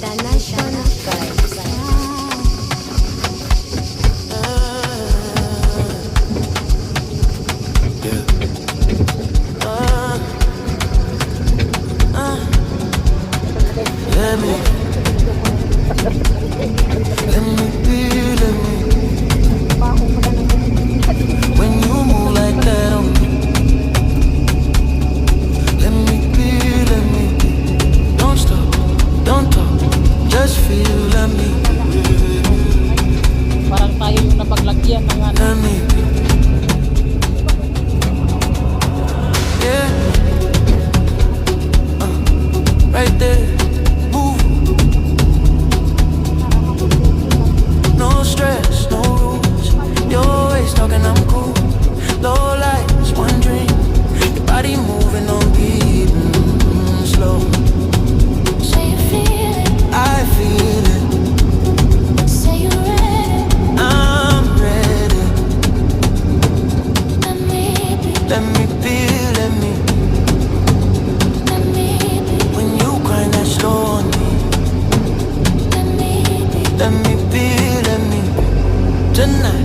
International vibes. Let me be, let me. When you move like that on me, let me be, let me. Don't stop, don't talk, just feel, let me. Parang tayo yung napaglagyan ng ano. Let me. Yeah. Right there. Move. No stress, no rules. You're always talking, I'm cool. Low lights, one drink. Your body moving on beat, slow. Say you feel it, I feel it. say you're ready. I'm ready. Let me be, Let me be, let me. let me be, When you grind that slow on me, let me be. let me be, let me. Tonight.